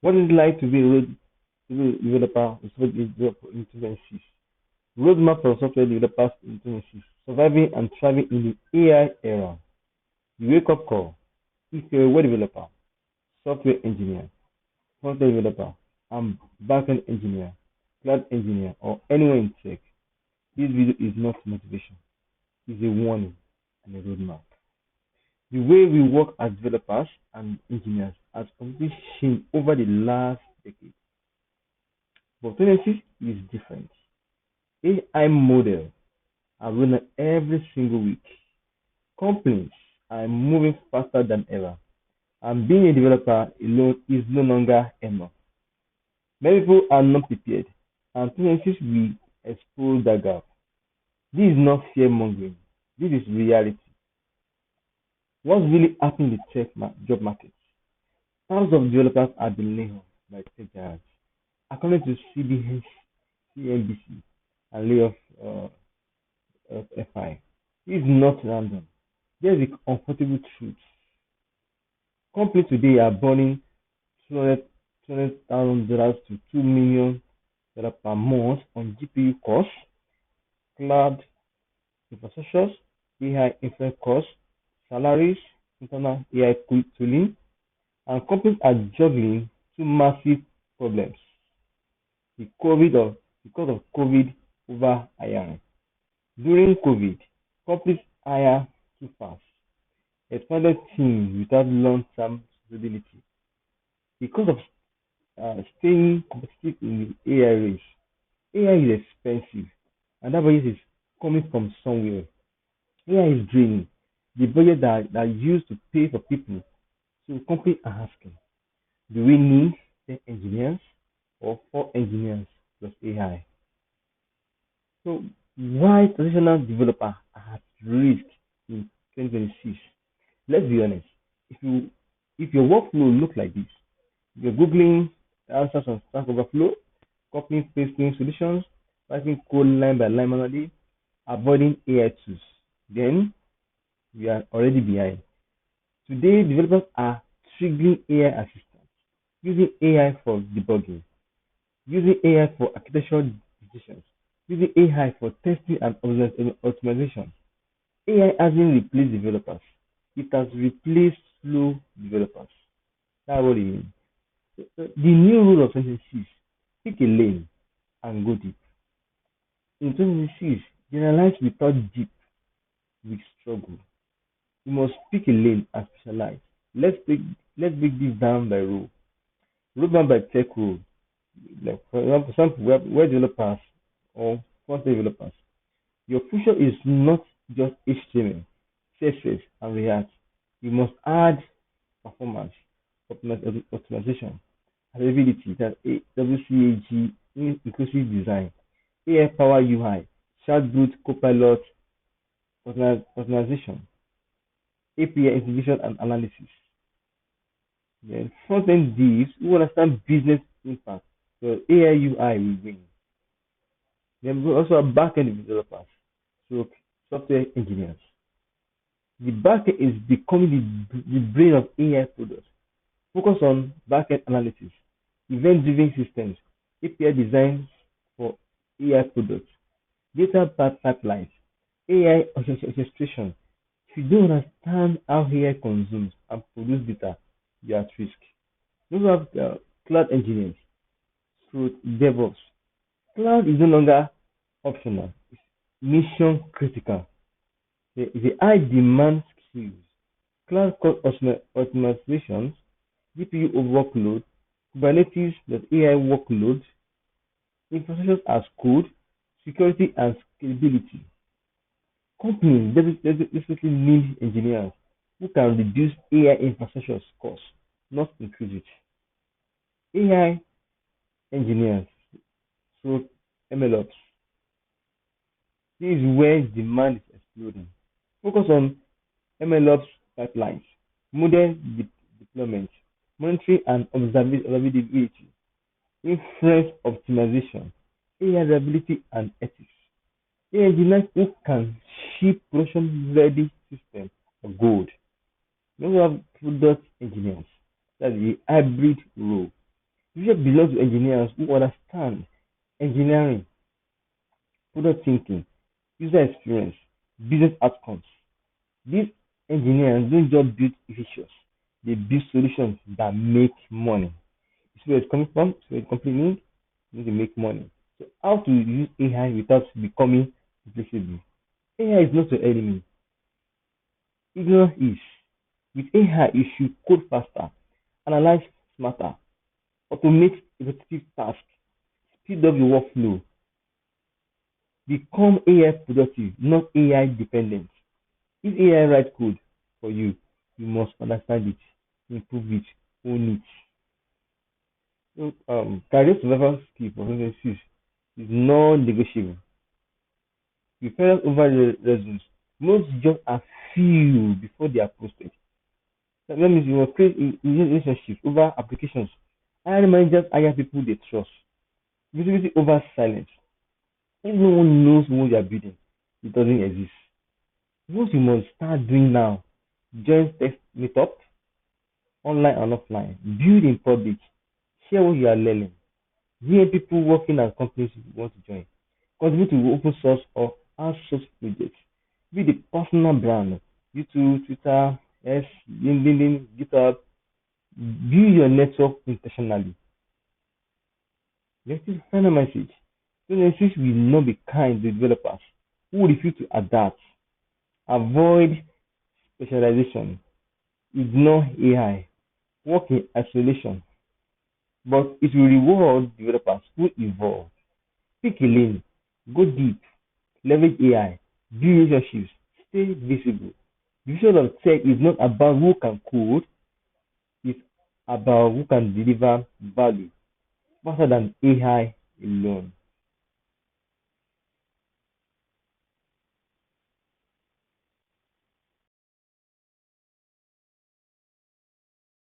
What is it like to be to be a developer in software developer in 2006? Roadmap for software developers in 2006. Surviving and thriving in the AI era. The wake up call. If you're a web developer, software engineer, front-end developer, and backend engineer, cloud engineer, or anyone in tech, this video is not motivation. It's a warning and a roadmap. The way we work as developers and engineers has completely changed over the last decade. But 26 is different. AI models are running every single week. Companies are moving faster than ever, and being a developer alone is no longer enough. Many people are not prepared, and 26 will expose that gap. This is not fear mongering. This is reality. What's really happening in the job market? Thousands of developers are being laid off by tech giants. According to CBS, CNBC, and Layoffs FI, this is not random. There's a comfortable truth. Companies today are burning $200,000 to $2 million per month on GPU costs, cloud infrastructures, AI infra costs, salaries, internal AI tooling, and companies are juggling two massive problems. The COVID of because of COVID over hiring. During COVID, companies hire too fast, expanded teams without long-term stability. Because of staying competitive in the AI race, AI is expensive, and that budget is coming from somewhere. AI is draining the budget that used to pay for people. So companies are asking, do we need 10 engineers or 4 engineers plus AI? So why traditional developer are at risk in 2026? Let's be honest. If you if your workflow look like this, you're googling answers on Stack Overflow, copying pasting solutions, writing code line by line manually, avoiding AI tools, then we are already behind. Today, developers are triggering AI assistants, using AI for debugging, using AI for architectural decisions, using AI for testing and optimization. AI hasn't replaced developers. It has replaced slow developers. That's what it means. The new rule of 26: pick a lane and go deep. In 26, generalize without deep will struggle. You must pick a lane and specialize. Let's break let's break this down by role. Roadmap by tech role. Like for example, some web developers or front developers. Your future is not just HTML, CSS, and React. You must add performance, optimization, availability, that WCAG, inclusive design, AI power UI, chatbot, copilot, personalization, API integration and analysis. Then front-end devs who understand business impact. So AI UI will win. Then we also have back-end developers, so software engineers. The backend is becoming the brain of AI products. Focus on backend analysis, event-driven systems, API design for AI products, data pipelines, AI orchestration. If you don't understand how AI consumes and produces data, you are at risk. We also have cloud engineers through DevOps. Cloud is no longer optional; it's mission critical. There is a high demand skills. Cloud cost optimizations, GPU workload, Kubernetes AI workload, infrastructure as code, security and scalability. Companies definitely need engineers who can reduce AI infrastructure costs, not increase it. AI engineers through MLOps. This is where demand is exploding. Focus on MLOps pipelines, model deployment, monitoring and observability, inference optimization, AI reliability and ethics. AI engineers who can ship production-ready systems are gold. We also have product engineers. That's the hybrid role. Future belongs to engineers who understand engineering, product thinking, user experience, business outcomes. These engineers don't just build features, they build solutions that make money. It's where it's coming from, it's where it's completely you need to make money. So how to use AI without becoming replaceable? AI is not your enemy. Ignorance is. With AI, you should code faster, analyze smarter, automate repetitive tasks, speed up your workflow, become AI productive, not AI dependent. If AI writes code for you, you must understand it, improve it, own it. So, career survival skill for businesses is non-negotiable. You find out over the resumes. Most jobs are filled before they are posted. That means you must create a relationship over applications. Hiring managers hire people they trust. Visibility over silence. If no one knows what you are building, it doesn't exist. What you must start doing now, join test meetup, online and offline, build in public, share what you are learning, hear people working at companies you want to join, contribute to open source or outsource projects, build a personal brand, YouTube, Twitter, X, LinkedIn, GitHub, build your network intentionally. Let's final message. Businesses will not be kind to developers who refuse to adapt, avoid specialization, ignore AI, work in isolation, but it will reward developers who evolve. Pick a lane, go deep, leverage AI, build relationships, stay visible. The vision of tech is not about who can code, it's about who can deliver value faster than AI alone.